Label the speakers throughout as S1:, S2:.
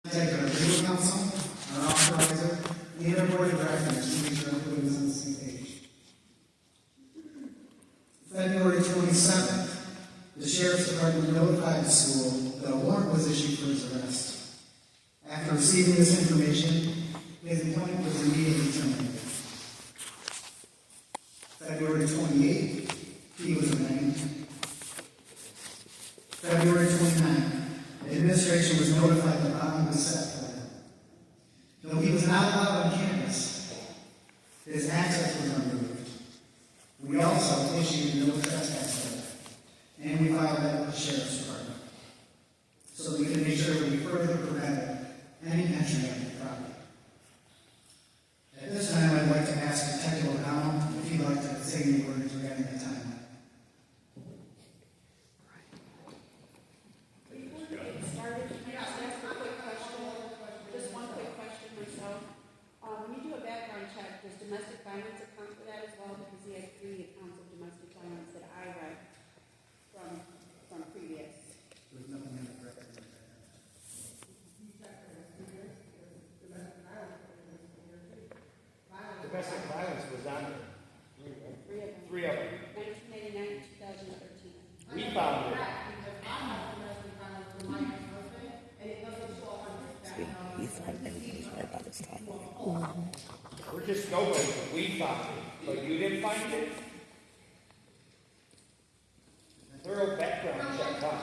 S1: Take our legal counsel, our authorizer, and our board of directors to make sure everybody is on the same page. February 27th, the Sheriff's Department notified the school that a warrant was issued for his arrest. After receiving this information, his employment was immediately terminated. February 28th, he was arraigned. February 29th, the administration was notified that bond was set for him. Though he was not allowed on campus, his access was removed. We also issued a no trespass letter, and we filed that with the Sheriff's Department, so we can make sure we further prevent any entry on the property. At this time, I'd like to ask Detective O'Donnell if he'd like to say any words regarding the timeline.
S2: Does domestic violence account for that as well? Because he has 3 accounts of domestic violence that I read from previous.
S1: There's nothing in the record.
S3: Domestic violence was on there. 3 of them.
S2: 1989 2013.
S3: We found it.
S4: He's like everything's right about this time.
S3: We're just nobody, but we found it. But you didn't find it? Thorough background check, huh?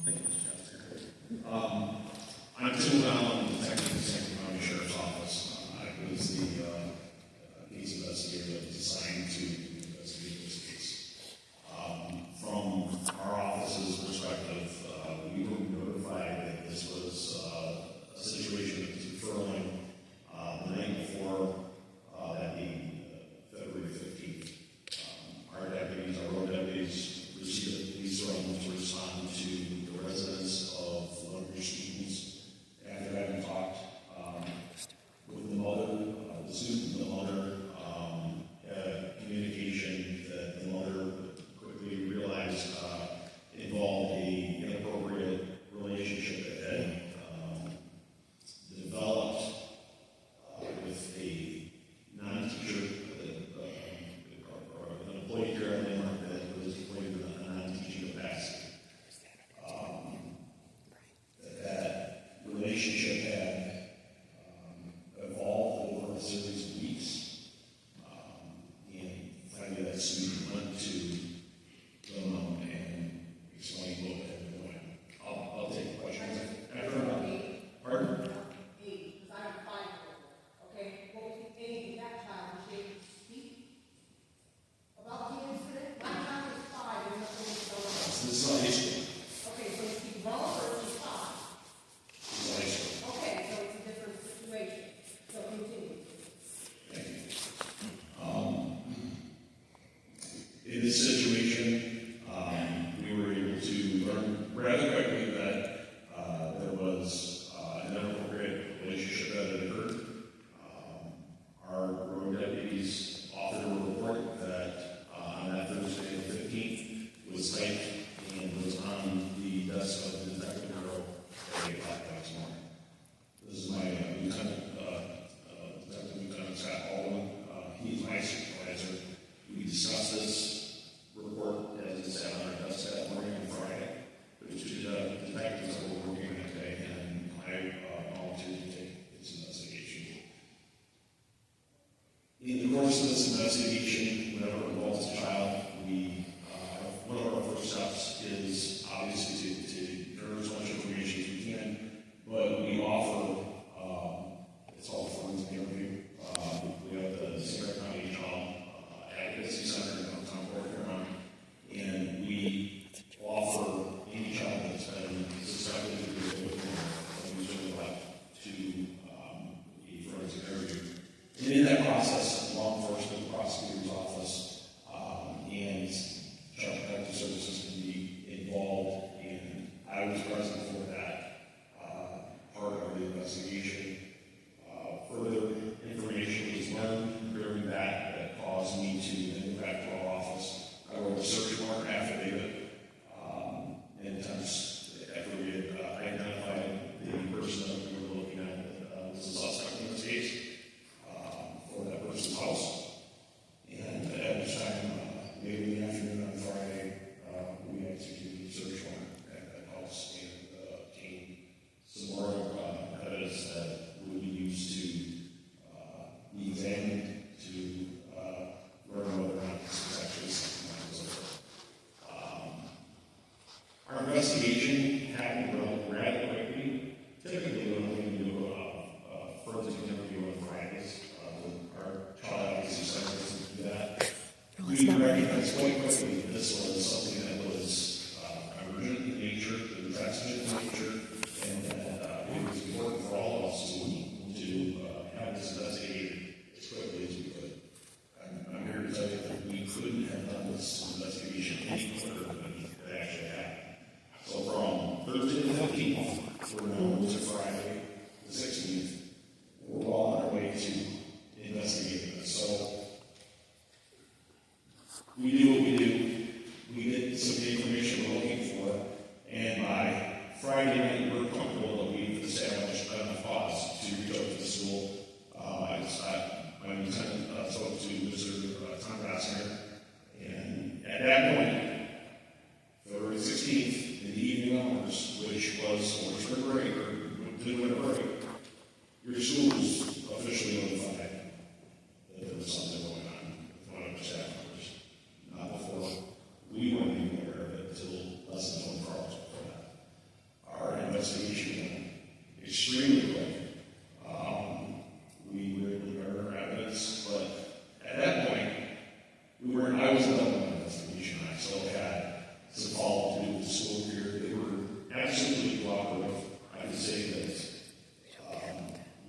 S5: Thank you, Mr. Chancellor. I'm Tim O'Donnell, Detective in the Sangamon County Sheriff's Office. I was the case investigator that was assigned to investigate this case. From our office's perspective, we were notified that this was a situation that was occurring the night before that being February 15th. Our deputies, our road deputies, received a police summons to respond to the residence of one of your students. After having talked with the mother, the student and the mother, had communication that the mother quickly realized involved a inappropriate relationship that had developed with a non-teacher, or an employee here at Landmark that was employed in a non-teaching capacity. That relationship had evolved over a series of weeks, and finally that student went to the mom and explained what had been going on. I'll take questions. Pardon? This is high school.
S2: Okay, so it's the wrong versus 5.
S5: This is high school.
S2: Okay, so it's a different situation. So continue.
S5: Thank you. In this situation, we were able to learn rather quickly that there was an inappropriate relationship that had occurred. Our road deputies offered a report that on that Thursday, the 15th, was typed and was on the desk of the Detective Bureau at 8 o'clock that morning. This is my Detective Lieutenant Scott Baldwin. He's my supervisor. We discussed this report as it sat on our desk that morning on Friday. There's 2 detectives that were working that day, and I volunteered to take this investigation. In the course of this investigation, whenever it involves a child, one of our first steps is obviously to garner as much information as we can, but we offer, it's all forensic interview. We have the Sierra County Child Advocacy Center in downtown Fort Huron, and we offer any child that's been suspected to be a victim of abuse or neglect to a forensic interview. And in that process, law enforcement, the prosecutor's office, and Child Protective Services can be involved, and I was present for that part of the investigation. Further information was learned during that caused me to then go back to our office. I wrote a search warrant affidavit, and attempts after we had investigation happened rather quickly. Typically, when we do a forensic interview on Fridays, our child advocacy specialists do that. We recognized quite quickly that this was something that was emergent in nature, that was accident in nature, and that it was important for all of us to have this investigated as quickly as we could. I'm here to tell you that we couldn't have done this investigation any quicker than it actually happened. So from Thursday the 15th, we're now to Friday the 16th, we're all on our way to investigating this. So we do what we do. We get some of the information we're looking for, and by Friday night, we're comfortable that we've established enough cause to reach out to the school. My lieutenant spoke to Mr. Tom Rossinger, and at that point, February 16th, in the evening hours, which was winter break, or winter break, your school was officially notified that there was something going on with one of the staff members. Not before. We weren't even aware of it until less than 24 hours before that. Our investigation went extremely quick. We were able to gather our evidence, but at that point, I was done with my investigation. I still had some follow-up to do with the school here. They were absolutely cooperative. I can say that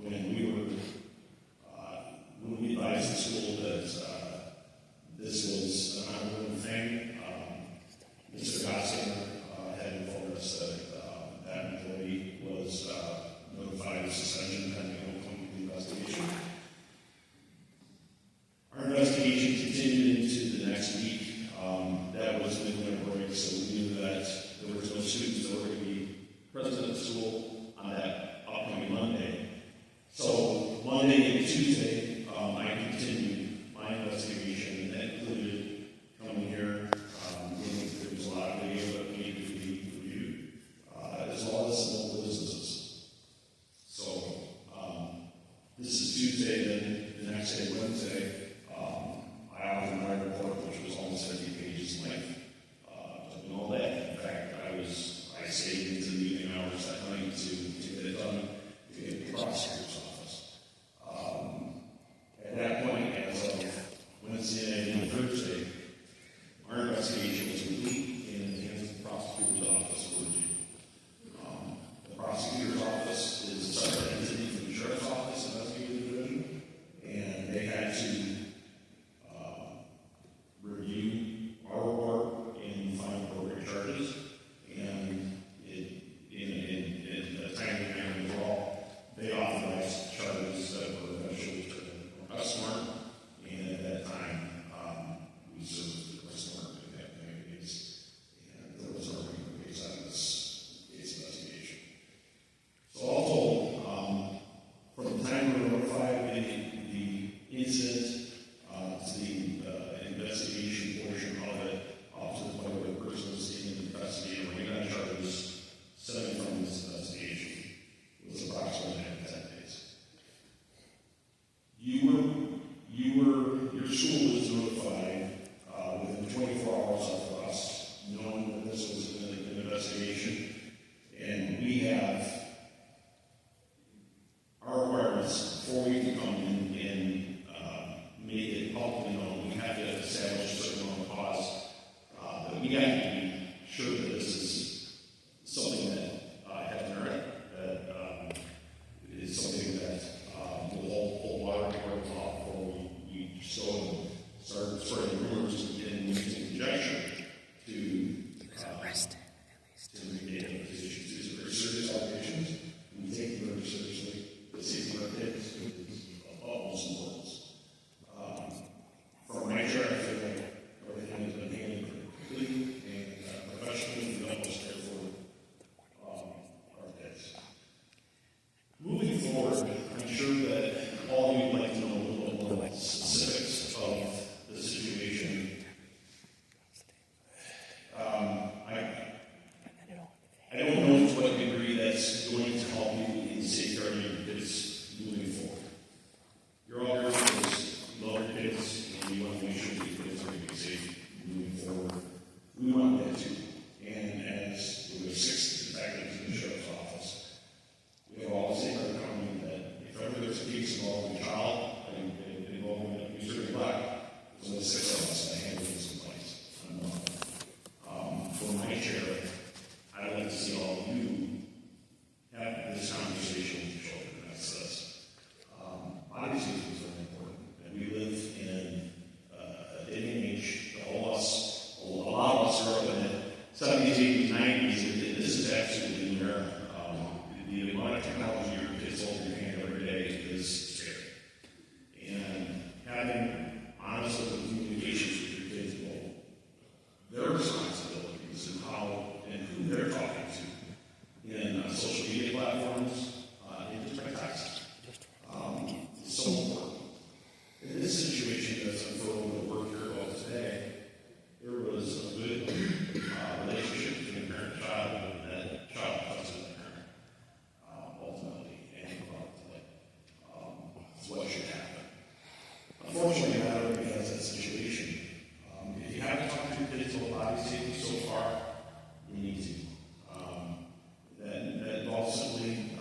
S5: when we advised the school that this was an ongoing thing, Mr. Gossinger had informed us that that employee was notified of suspension pending outcome of the investigation. Our investigation continued into the next week. That was midwinter break, so we knew that there was no students that were going to be present at the school on that upcoming Monday. So Monday and Tuesday, I continued my investigation. That included coming here, there was a lot of video that needed to be reviewed, as well as some local businesses. So this is Tuesday, then the next day, Wednesday, I offered my report, which was almost 50 pages in length, and all that. In fact, I stayed into the evening hours that night to get it done, to get the prosecutor's office. At that point, as of Wednesday and Thursday, our investigation was complete and in the hands of the prosecutor's office for review. The prosecutor's office is a separate entity from the sheriff's office investigative division, and they had to review our report and find appropriate charges, and in a timely manner as well. They authorized charges that were eventually turned over us smart, and at that time, we served the rest of in that case, and there was already a case on this case investigation. So all told, from the time we were notified of the incident to the investigation portion of it, up to the point where the person was taken into custody and we got charges stemming from this investigation, was approximately 10 days. Your school was notified within 24 hours of us knowing that this was an investigation, and we have our requirements before we can come in and make it publicly known. We have to establish a certain amount of cause, but we have to be sure that this is something that has merit, that is something that will hold water before it's off, before we just go and start spreading rumors and using conjecture to make any decisions. These are very serious allegations. We take them very seriously. The safety of our kids is of utmost importance. From my chair, I feel like everything has been handled completely and professionally and the utmost care for our kids. Moving forward, I'm sure that all of you would like to know a little bit more specifics of the situation. I don't know to what degree that's going to help you in safeguarding your kids moving forward. You're all here because you love your kids and you want to make sure that your kids are going to be safe moving forward. We want that too. And as there were 6 social media platforms, and just by text. It's so important. In this situation that's unfolding the work here about today, there was a good relationship between parent and child, and that child trusted the parent ultimately, and it's what should happen. Unfortunately, not everybody has that situation. If you haven't talked to your kids about body safety so far, you need to. That involves simply, a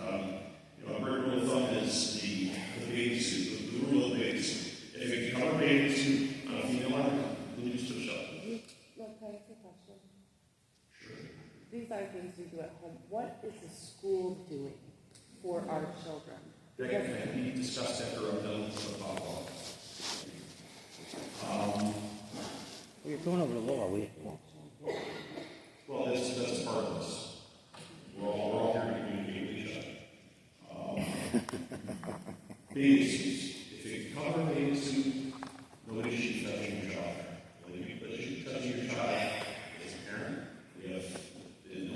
S5: great rule of thumb is the bathing suit, the rule of the bathing suit. If you cover a bathing suit on a female line, then you switch up.
S6: Look, can I ask a question?
S5: Sure.
S6: These are things we do at home. What is the school doing for our children?
S5: That can be discussed after I'm done with the follow-up.
S4: You're going over the law.
S5: Well, that's part of this. We're all here to communicate with each other. Bathing suits. If you cover a bathing suit, nobody should be touching your child. But you should be touching your child as a parent.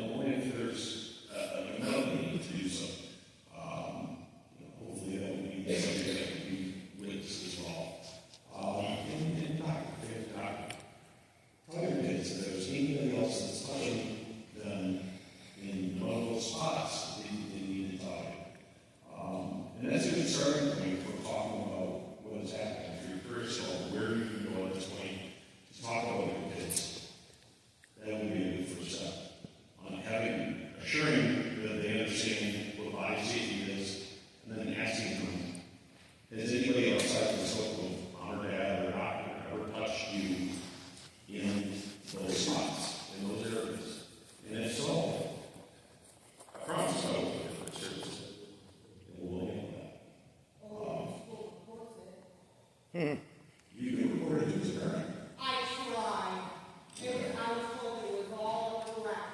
S5: Only if there's a medical need to do so. Hopefully that would be something that would be witnessed as well. And doctor. Tell your kids that there's anything else that's touching them in one of those spots, they need to talk. And that's a good starting point for talking about what is happening. If you're curious about where you can go at this point, to talk about it with kids. That would be a good first step. On assuring that they understand what body safety is, and then asking them, has anybody outside the scope of mom or dad or doctor ever touched you in those spots, in those areas? And if so, I promise I will take it for seriously. And we'll handle that. You can report it to the parent.
S2: I tried. I was told it was all correct.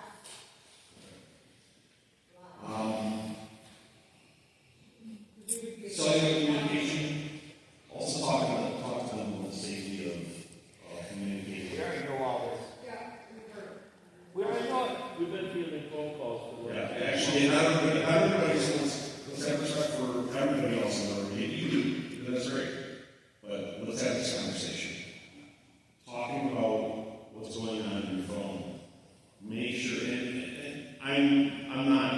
S5: Cellular communication, also talk to them about the safety of communicating.
S3: We already know all this.
S2: Yeah, we heard.
S3: We already know it.
S7: We've been fielding phone calls for
S5: Yeah,
S7: that.
S5: actually, not everybody let's have respect for everybody else in the room. You do, that's great. But let's have this conversation. Talking about what's going on in your phone. Make sure, and I'm not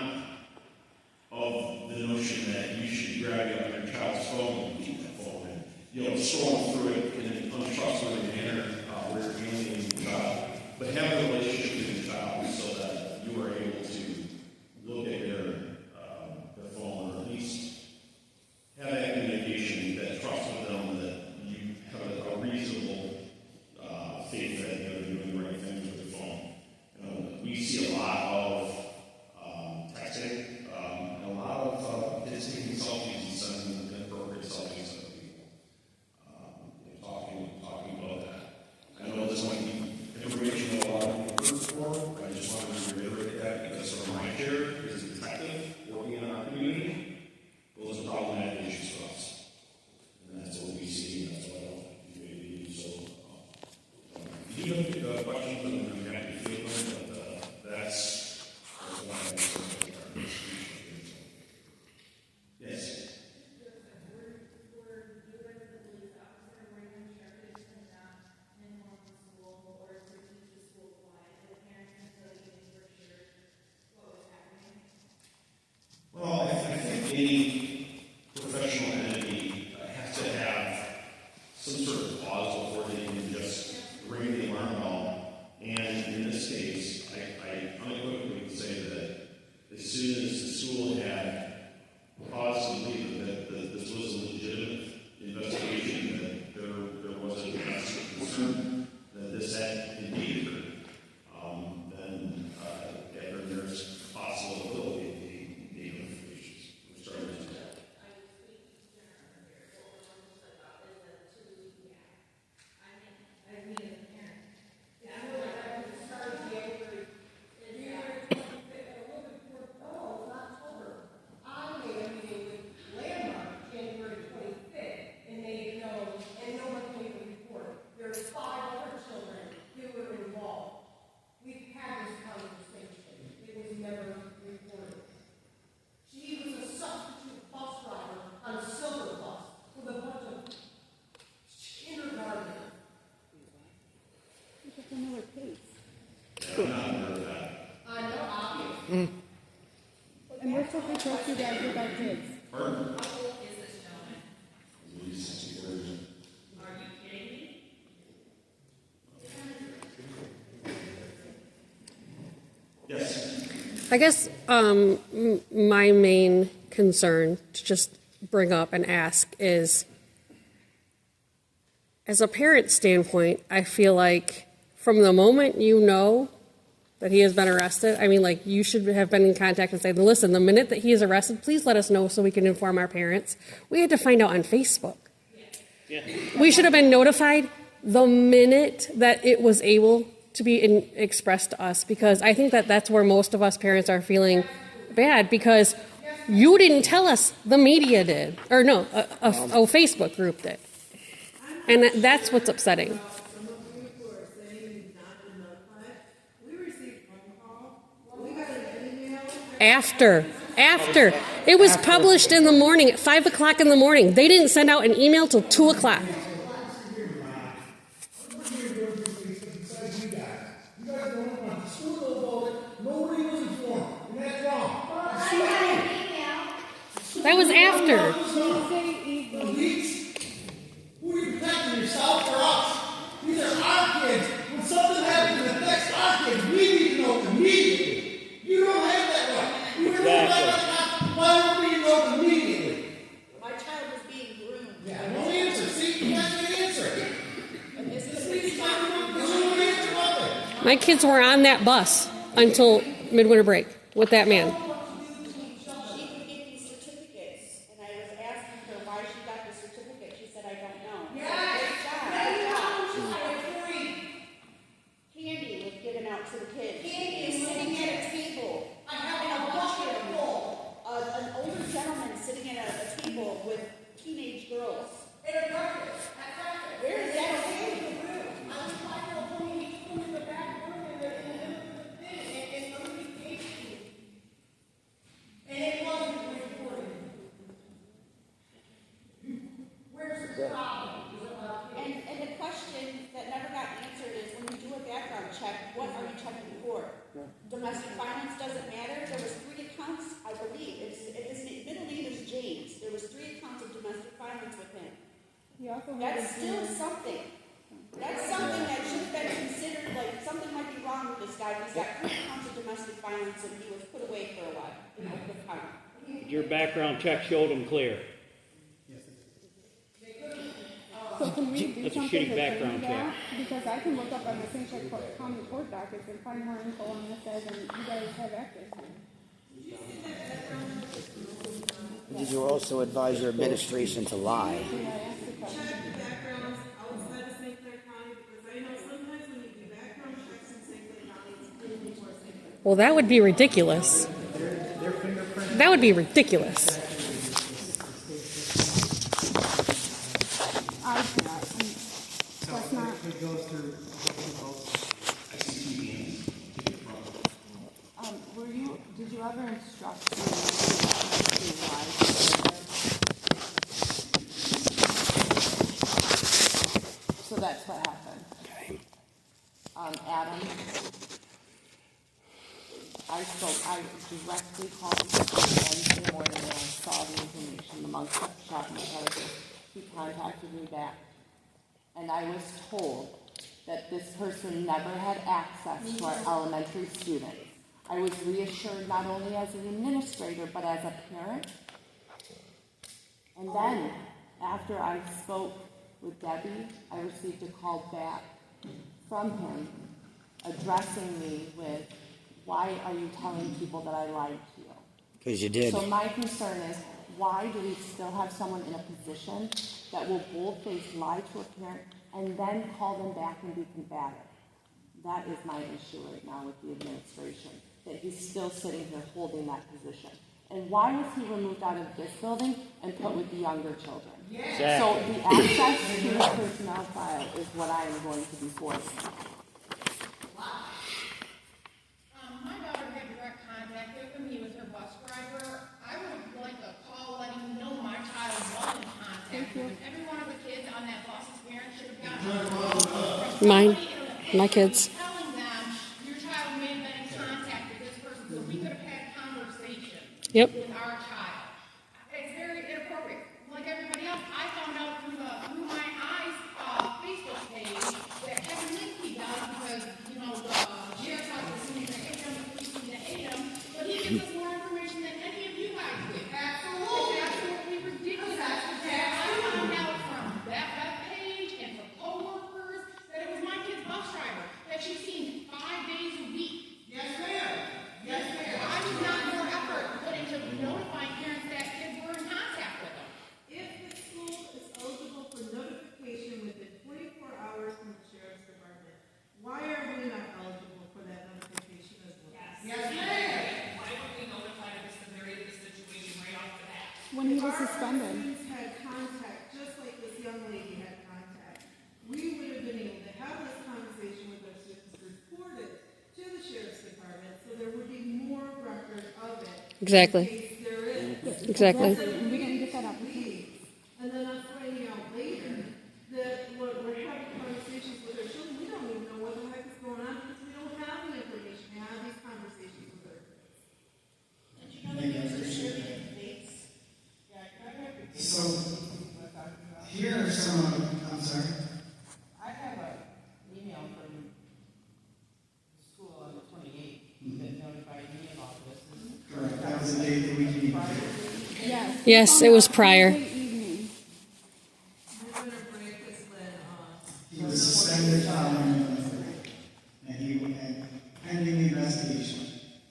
S5: of the notion that you should grab your child's phone and keep that phone and, scroll through it in an untrustworthy manner where you're handling the child. But have a relationship with your child so that you are able to look at their phone, or at least have that communication, that trust with them, that you have a reasonable faith that they're doing the right things with the phone. We see a lot of texting, and a lot of kids taking selfies and sending inappropriate selfies to people. Talking about that. I know this might be information that a lot of people heard before. I just wanted to reiterate that because from my chair as a detective working in our community, those are problematic issues for us. And that's what we see, and that's what I don't do. So, if you have questions, I'm happy to field them, but that's why I have to make our distribution. Yes. Well, I think any professional entity has to have some sort of clause before they can just ring the alarm bell. And in this case, I unequivocally can say that as soon as the school had cause to believe that this was a legitimate investigation, that there was a concern that this had indeed occurred, then there's possibility of the notifications. We started to do that.
S2: I
S8: And we're supposed to trust you guys with our kids.
S5: Pardon? Yes.
S9: I guess my main concern to just bring up and ask is, as a parent standpoint, I feel like from the moment you know that he has been arrested, I mean, like, you should have been in contact and said, listen, the minute that he is arrested, please let us know so we can inform our parents. We had to find out on Facebook.
S7: Yeah.
S9: We should have been notified the minute that it was able to be expressed to us, because I think that that's where most of us parents are feeling bad, because you didn't tell us, the media did, or no, a Facebook group did. And that's what's upsetting. After. It was published in the morning at 5 o'clock in the morning. They didn't send out an email till 2 o'clock. That was after.
S1: Who are you protecting, yourself or us? These are our kids. When something happens that affects our kids, we need to know immediately. You don't have that right. You don't have that right. Why don't we know immediately?
S2: My child was being groomed.
S1: Yeah, no answer. See, you have to answer.
S2: And this is
S1: There's no answer out there.
S9: My kids were on that bus until midwinter break with that man.
S2: She could get these certificates, and I was asking her why she got the certificate. She said, I don't know. Candy was given out to the kids. Candy is sitting at a table. I have a lunchroom full. An older gentleman sitting at a table with teenage girls. Where is that okay? And the question that never got answered is, when you do a background check, what are you checking for? Domestic violence doesn't matter. There was 3 accounts, I believe. His middle name is James. There was 3 accounts of domestic violence with him. That's still something. That's something that should have been considered, like, something might be wrong with this guy. He's got 3 accounts of domestic violence, and he was put away for a while in Oakland County.
S7: Your background check showed him clear.
S8: So can we do
S7: That's a
S8: something
S7: shitty
S8: to
S7: background
S8: change that? Because I can look up on the St. Clair County court dockets and find more info on this guy than you guys have access to.
S4: Did you also advise your administration to lie?
S8: Did I ask the question?
S10: Backgrounds outside of St. Clair County, because I know sometimes when you do background checks in St. Clair County, it's clearly for St. Clair.
S9: Well, that would be ridiculous. That would be ridiculous.
S8: That's not.
S1: It goes through both.
S6: Did you ever instruct me to lie to children? So that's what happened.
S4: Okay.
S6: Adam, I directly called the school Wednesday morning when I saw the information, the mugshot intelligence. He contacted me back. And I was told that this person never had access to our elementary students. I was reassured not only as an administrator, but as a parent. And then, after I spoke with Debbie, I received a call back from him addressing me with, why are you telling people that I lied to you?
S4: Because you did.
S6: So my concern is, why do we still have someone in a position that will bold-faced lie to a parent and then call them back and be combative? That is my issue right now with the administration, that he's still sitting here holding that position. And why was he removed out of this building and put with the younger children?
S7: Exactly.
S6: So the access to his personnel file is what I am going to be forcing.
S10: My daughter had direct contact with him. He was her bus driver. I would like a call letting him know my child was in contact with him. Every one of the kids on that bus's parents should have gotten a call.
S9: Mine, my kids.
S10: Telling them your child may have been in contact with this person, so we could have had a conversation.
S9: Yep.
S10: with our child. It's very inappropriate. Like everybody else, I found out through my eyes Facebook page that Kevin Lindsay does because, you know, the Jared's house is soon to hate him, but he gives us more information than any of you guys do. Absolutely. It's absolutely ridiculous. I found out from that web page and from coworkers that it was my kid's bus driver that she's seen 5 days a week. Yes, ma'am. Yes, ma'am. I was not more effort put into notifying parents that kids were in contact with them.
S11: If the school is eligible for notification within 24 hours from the sheriff's department, why are we not eligible for that notification as well?
S10: Yes, ma'am. Why weren't we notified of the severity of the situation right off the bat?
S8: When he was
S11: Our
S8: suspended.
S11: students had contact, just like this young lady had contact. We would have been able to have this conversation with our students, report it to the sheriff's department, so there would be more record of it.
S9: Exactly.
S11: In case there is.
S9: Exactly.
S8: We didn't get that opportunity.
S11: And then I'm finding out later that we're having conversations with our children, we don't even know what the heck is going on because we don't have the information to have these conversations with our kids.
S1: Thank you, I appreciate that. So, here are some of, I'm sorry.
S6: I have an email from the school on the 28th that notified me about this.
S1: Correct, that was the date that we needed.
S8: Yes.
S9: Yes, it was prior.
S8: Late evening.
S11: We're gonna break this when,
S1: He was suspended following and pending the investigation.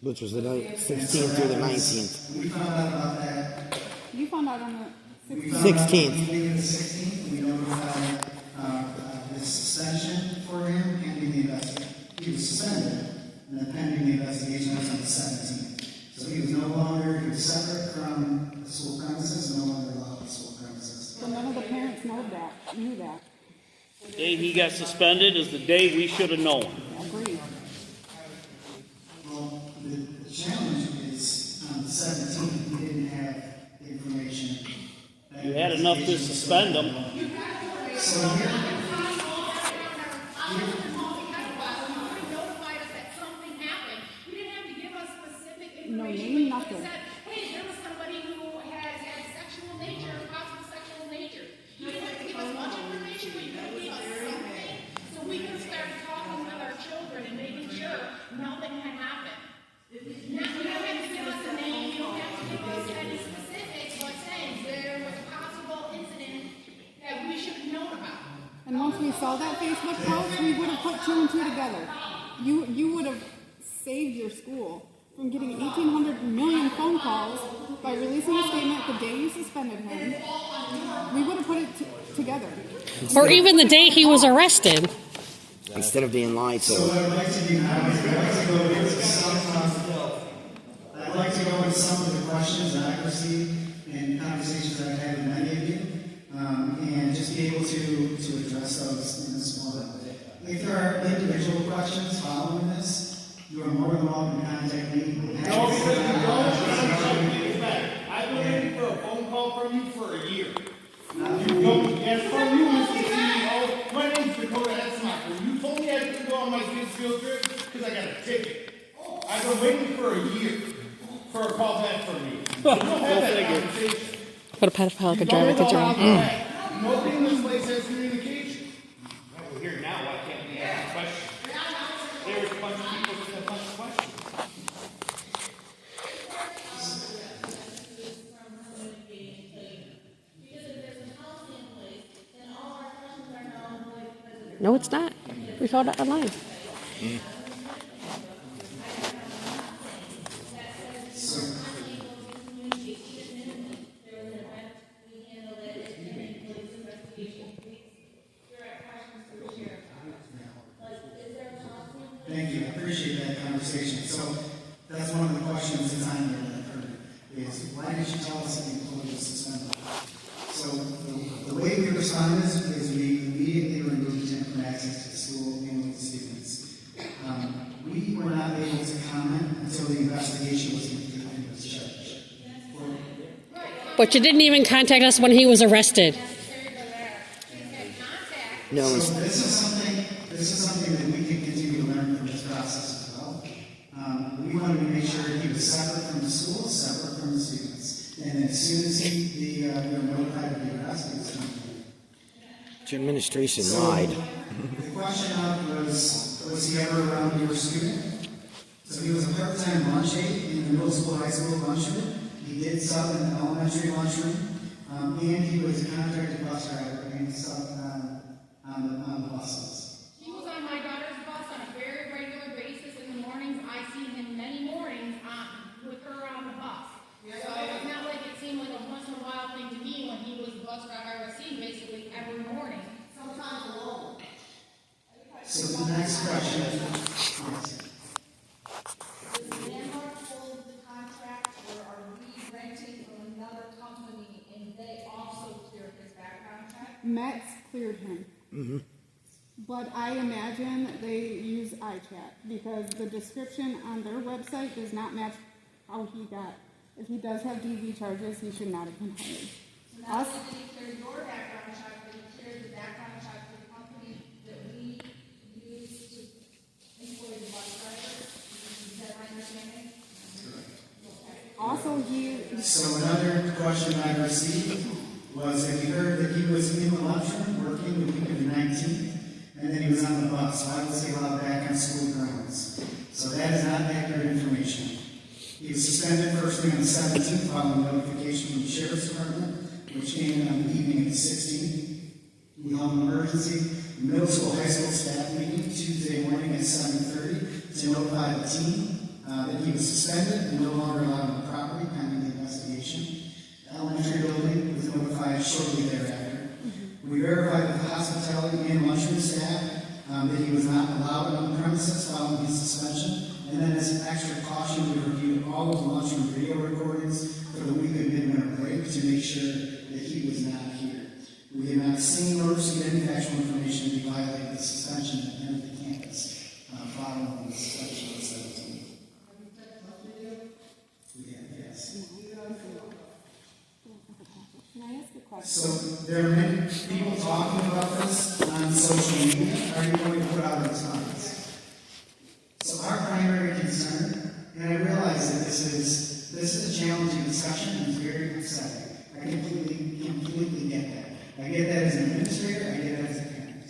S4: Which was the 16th through the 19th.
S1: We found out about that.
S8: You found out on the
S1: We
S8: 16th.
S1: found out
S4: 16th.
S1: the evening of the 16th. We notified his suspension for him pending the investigation. He was suspended, and then pending the investigation was on the 17th. So he was no longer, he was separate from the school premises, no longer allowed the school premises.
S8: So none of the parents knew that.
S7: The day he got suspended is the day we should have known.
S8: Agreed.
S1: Well, the challenge is on the 17th, we didn't have the information.
S7: You had enough to suspend him.
S1: So here,
S10: Notified us that something happened. You didn't have to give us specific
S8: No
S10: information.
S8: name,
S10: You
S8: nothing.
S10: just said, hey, there was somebody who had sexual nature, possible sexual nature. You didn't have to give us much information, but you could give us something. So we could start talking with our children and making sure nothing had happened. Now, you don't have to give us a name, you don't have to give us any specifics, but saying there was a possible incident that we should have known about.
S8: And once we saw that Facebook post, we would have put two and two together. You would have saved your school from getting 1,800 million phone calls by releasing a statement the day you suspended him. We would have put it together.
S9: Or even the day he was arrested.
S4: Instead of being lied
S1: so
S4: to.
S1: what I'd like to do now is I'd like to go into I'd like to go into some of the questions that I've received and conversations that I've had with many of you, and just be able to address those in this forum. If there are individual questions following this, you are more than welcome to contact me.
S3: No, because you don't. I've been waiting for a phone call from you for a year. You don't, and from you, Mr. CEO, my name's Dakota Etzmacher. You told me I could go on my kid's field trip because I got a ticket. I've been waiting for a year for a call back from you. You don't have that conversation.
S9: What a pedophile could drive at the job.
S3: Nobody in this place has communication. Well, we're here now, why can't we ask questions? There's a bunch of people that have a bunch of questions.
S9: No, it's not. We found it online.
S1: Thank you, I appreciate that conversation. So that's one of the questions that's on there that I've heard, is why did you tell us that the employee was suspended? So the way we responded is we immediately removed him from access to the school and with the students. We were not able to comment until the investigation was completed and was charged.
S9: But you didn't even contact us when he was arrested.
S4: No,
S1: So
S4: it's,
S1: this is something that we can continue to learn from this process as well. We wanted to make sure he was separate from the school, separate from the
S4: Your administration lied.
S1: The question of was he ever around your student? So he was a part-time lunch aide in the middle school, high school lunchroom. He did sub in the elementary lunchroom, and he was a contracted bus driver and subbed on the buses.
S10: He was on my daughter's bus on a very regular basis in the mornings. I see him many mornings with her on the bus. So it's not like it seemed like a once in a while thing to me when he was the bus driver. I was seen basically every morning, sometimes alone.
S1: So the next question. Yes.
S12: Is the landlord hold the contract, or are we renting from another company and they also clear his background check?
S8: Met's cleared him. But I imagine they use iChat because the description on their website does not match how he got. If he does have DV charges, he should not have been hired.
S12: So not only did he clear your background check, but he cleared the background check for the company that we use to employ the bus drivers. Is that my understanding?
S8: Also,
S1: So another question I received was that he heard that he was in the lunchroom working the week of the 19th, and then he was on the bus. Why was he allowed back on school grounds? So that is not accurate information. He was suspended first thing on the 17th following notification from the Sheriff's Department, which came on the evening of the 16th. We held an emergency middle school, high school staff meeting Tuesday morning at 7:30 to notify the team that he was suspended and no longer allowed on the property pending the investigation. The elementary building was notified shortly thereafter. We verified with the hospitality and lunchroom staff that he was not allowed on the premises following his suspension. And then as an extra caution, we reviewed all of the lunchroom video recordings for the week of midwinter break to make sure that he was not here. We have not seen nor received any factual information that violated the suspension at the end of the campus following the suspension of the 17th. We have, yes.
S8: can I ask a question?
S1: So there are many people talking about this on social media. Are you going to put out a response? So our primary concern, and I realize that this is a challenging discussion and it's very upsetting. I completely get that. I get that as an administrator, I get that as a parent.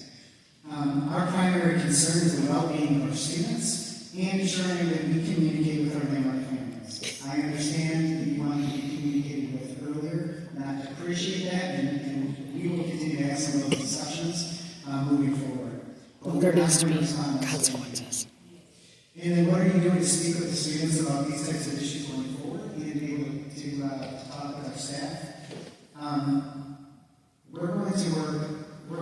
S1: Our primary concern is the well-being of our students and ensuring that we communicate with our landlord families. I understand that you want to be communicated with earlier, and I appreciate that, and we will continue to have some of those discussions moving forward. But
S9: There needs to be
S1: consequences. And then what are you doing to speak with the students about these types of issues going forward and be able to talk with our staff? We're going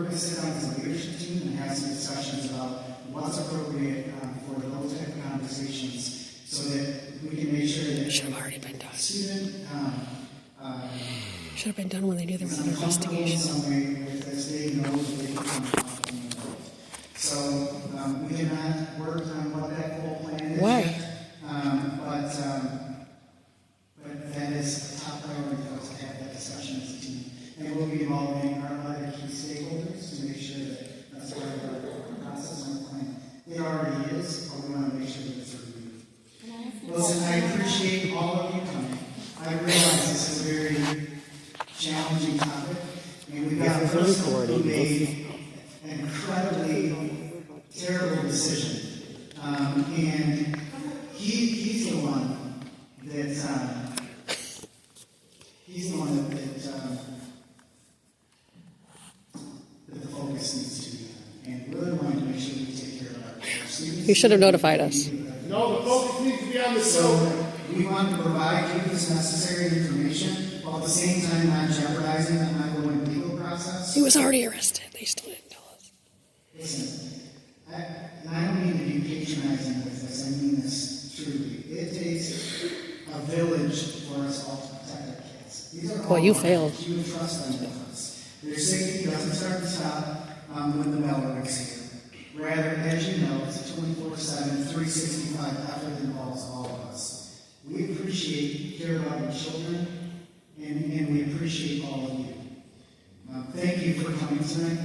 S1: to sit down as a leadership team and have some discussions about what's appropriate for those type of conversations so that we can make sure that
S9: Should have already been done.
S1: Student
S9: Should have been done when they do their
S1: is
S9: own
S1: uncomfortable in
S9: investigation.
S1: some way with as they know that they can come up in the world. So we have not worked on what that full plan is.
S9: Why?
S1: Yet. But that is a top priority for us to have that discussion as a team. And we'll be involving our other key stakeholders to make sure that that's part of our process and our plan. It already is, but we want to make sure that it's reviewed. Listen, I appreciate all of you coming. I realize this is a very challenging topic, and we've got a person who made an incredibly terrible decision. And he's the one that the focus needs to be on. And we really want to make sure we take care of our students.
S9: You should have notified us.
S3: No, the focus needs to be on the
S1: So we want to provide you this necessary information while at the same time not jeopardizing the ongoing legal process.
S9: He was already arrested. They still didn't tell us.
S1: Listen, I don't mean to be patronizing with this. I mean this truly. It takes a village for us all to protect our kids. These are all
S9: Well, you
S1: our
S9: failed.
S1: kids. You trust them with us. Their safety doesn't start and stop when the bell rings here. Rather, as you know, it's a 24/7, 365 effort that involves all of us. We appreciate, care about your children, and we appreciate all of you. Thank you for coming tonight.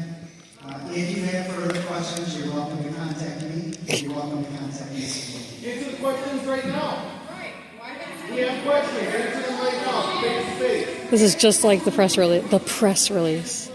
S1: If you have further questions, you're welcome to contact me. You're welcome to contact me.
S3: Answer the questions right now.
S10: Right, why did
S3: We have questions, answer them right now, face to face.
S9: This is just like the press release. The press release.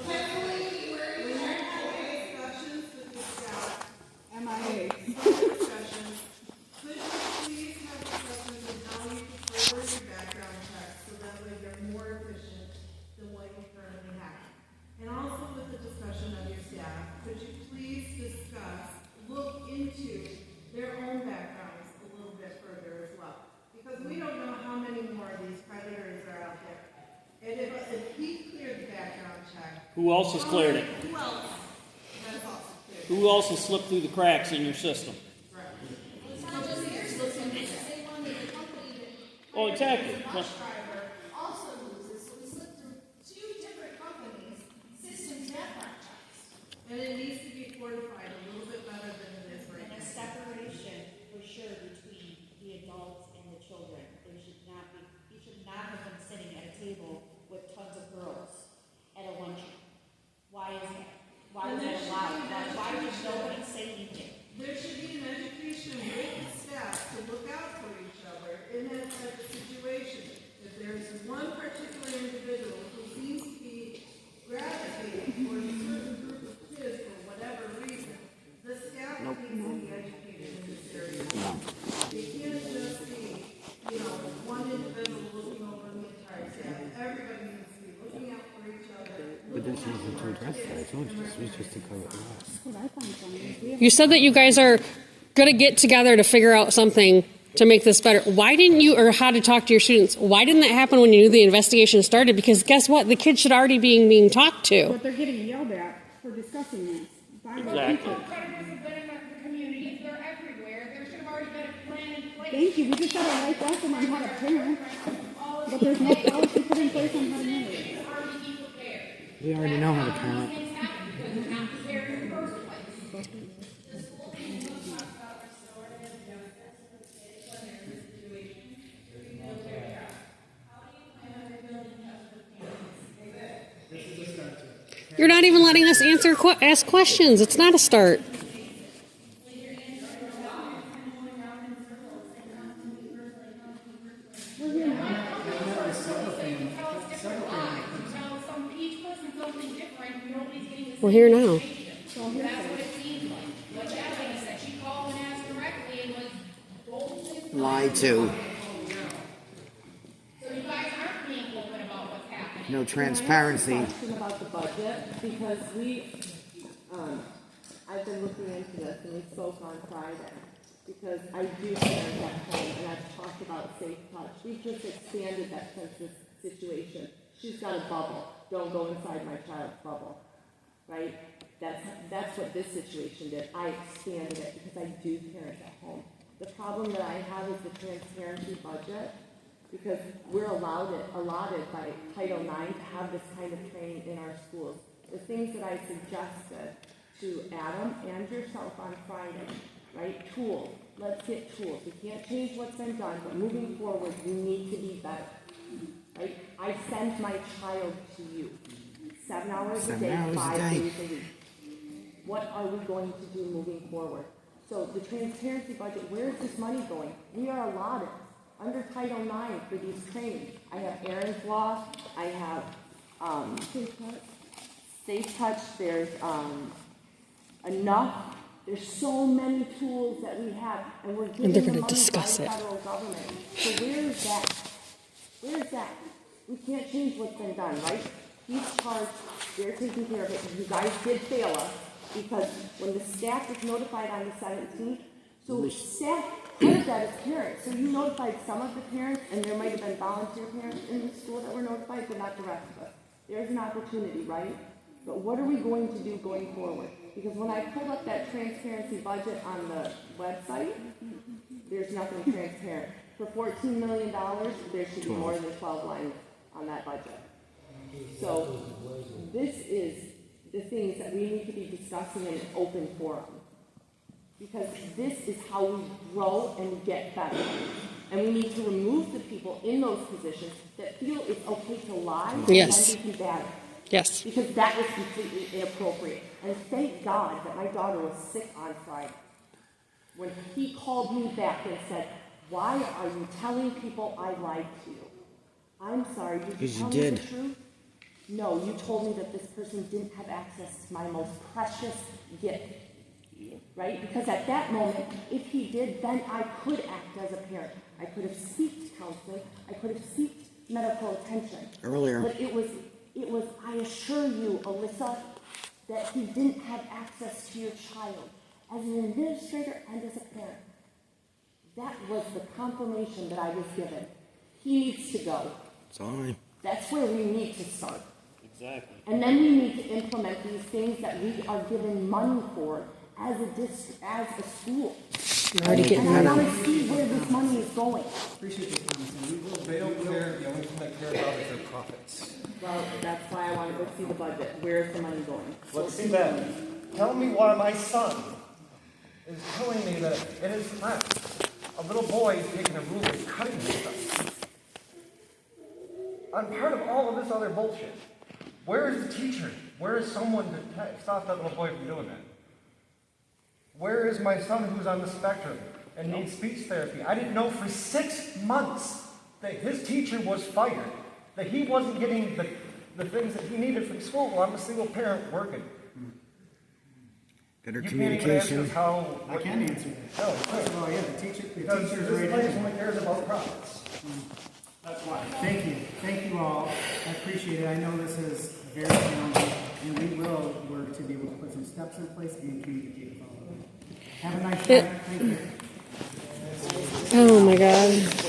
S7: Who else has cleared it?
S11: Who else has also cleared it?
S7: Who else has slipped through the cracks in your system?
S12: It's not just their system, it's the same one that the company that.
S7: Oh, exactly.
S12: The bus driver also loses, so we slipped through two different companies' systems background checks.
S11: And it needs to be fortified a little bit better than it is right
S2: And a
S11: now.
S2: separation for sure between the adults and the children. There should not be, you should not have them sitting at a table with tons of girls at a luncheon. Why is that? Why is that allowed? Why did nobody say anything?
S11: There should be an education with the staff to look out for each other in that type of situation. If there's one particular individual who seems to be gravitating toward a certain group of kids for whatever reason, the staff needs to be educated in this area. It can't just be, one individual looking over the entire staff. Everybody needs to be looking out for each other.
S4: But there's nothing to address that. It's just to cover it up.
S9: You said that you guys are going to get together to figure out something to make this better. Why didn't you, or how to talk to your students? Why didn't that happen when you knew the investigation started? Because guess what? The kids should already being talked to.
S8: But they're getting yelled at for discussing this. By the
S7: Exactly.
S8: people.
S10: Predators have been in the communities, they're everywhere, there should have already been a plan in place.
S8: Thank you. We just got a life lesson on how to parent. But there's no policy put in place on how to manage it.
S10: Already be prepared.
S4: We already know how to parent.
S10: Things happen because they're not prepared in the first place.
S9: You're not even letting us ask questions. It's not a start. We're here now.
S10: That's what it seems like. What that lady said, she called and asked directly and was bold.
S4: Lied to.
S10: So you guys aren't being open about what's happening.
S4: No transparency.
S6: Question about the budget, because I've been looking into this and we spoke on Friday. Because I do parent at home and I've talked about Safe Touch. We've just expanded that since this situation. She's got a bubble. Don't go inside my child's bubble. Right? That's what this situation did. I expanded it because I do parent at home. The problem that I have is the transparency budget, because we're allotted by Title IX to have this kind of training in our schools. The things that I suggested to Adam and yourself on Friday, right? Tools. Let's get tools. We can't change what's been done, but moving forward, we need to be better. Right? I send my child to you. 7 hours a day, 5 days a week. What are we going to do moving forward? So the transparency budget, where is this money going? We are allotted under Title IX for these trainings. I have Aaron's Law, I have Safe Touch, there's enough. There's so many tools that we have, and we're getting
S9: they're
S6: the
S9: gonna
S6: money
S9: discuss
S6: by the
S9: it.
S6: federal government. So where is that? Where is that? We can't change what's been done, right? He's charged, they're taking care of it. You guys did fail us, because when the staff was notified on the 17th, so staff, part of that is parents. So you notified some of the parents, and there might have been volunteer parents in the school that were notified, but not the rest of us. There's an opportunity, right? But what are we going to do going forward? Because when I pulled up that transparency budget on the website, there's nothing transparent. For $14 million, there should be more than 12 lines on that budget. So this is the things that we need to be discussing in an open forum. Because this is how we grow and get better. And we need to remove the people in those positions that feel it's okay to lie
S9: Yes.
S6: and then be combative.
S9: Yes.
S6: Because that was completely inappropriate. And thank God that my daughter was sick on Friday. When he called me back and said, "Why are you telling people I lied to you?" I'm sorry, did you
S4: Because you
S6: tell me
S4: did.
S6: the truth? No, you told me that this person didn't have access to my most precious gift. Right? Because at that moment, if he did, then I could act as a parent. I could have sought counseling. I could have sought medical attention.
S4: Earlier.
S6: But it was, I assure you, Alyssa, that he didn't have access to your child. As an administrator and as a parent, that was the confirmation that I was given. He needs to go.
S4: Sorry.
S6: That's where we need to start.
S7: Exactly.
S6: And then we need to implement these things that we are given money for as as a school.
S9: You're already getting
S6: And I
S9: money.
S6: want to see where this money is going.
S1: Appreciate your comments, and we will.
S13: They don't care, the only thing they care about is their profits.
S6: Well, that's why I want to go see the budget. Where is the money going?
S13: Let's see that. Tell me why my son is telling me that in his class, a little boy is taking a ruler and cutting himself. I'm part of all of this other bullshit. Where is the teacher? Where is someone to stop that little boy from doing that? Where is my son who's on the spectrum and needs speech therapy? I didn't know for 6 months that his teacher was fired, that he wasn't getting the things that he needed from school. Well, I'm a single parent working.
S4: Better
S13: You can't even ask
S4: communication.
S13: us how...
S1: I can answer that.
S13: No,
S1: First of all, yeah, the teacher's
S13: because this
S1: right
S13: place
S1: in.
S13: only cares about profits.
S1: That's why. Thank you all. I appreciate it. I know this is very challenging, and we will work to be able to put some steps in place and communicate with all of you. Have a nice night. Thank you.
S9: Oh my God.